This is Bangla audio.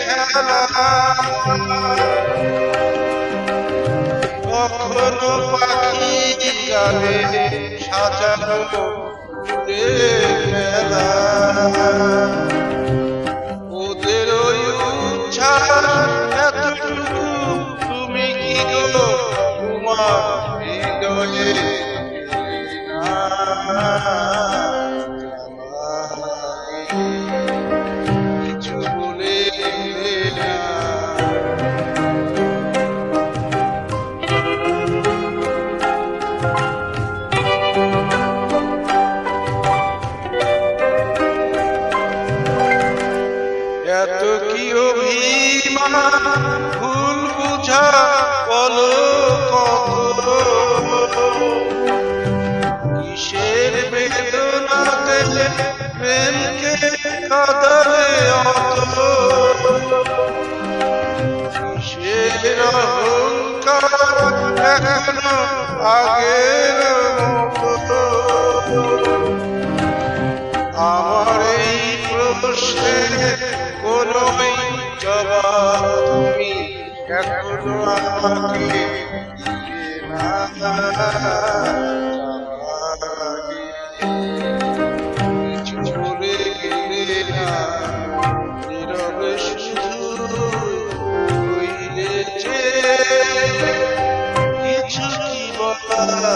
খেলা কখনো পাখি গালে সাজানো মেলা ওদের ওই উচ্ছ্বাস এতটুকু তুমি কি গো তোমার হৃদয়ে কিছু বলে না এত কি অভিমান ভুল বুঝা বলো কত কিসের বেদনাতে প্রেমকে কাঁদালে অত কিসের অহংকার এখনো আগের মতো আমার এই প্রশ্নের কোনো জবাব তুমি এখনো আমাকে কিছু বলে গেলে না নীরবে শুধু রইলে যে কিছু কি বলা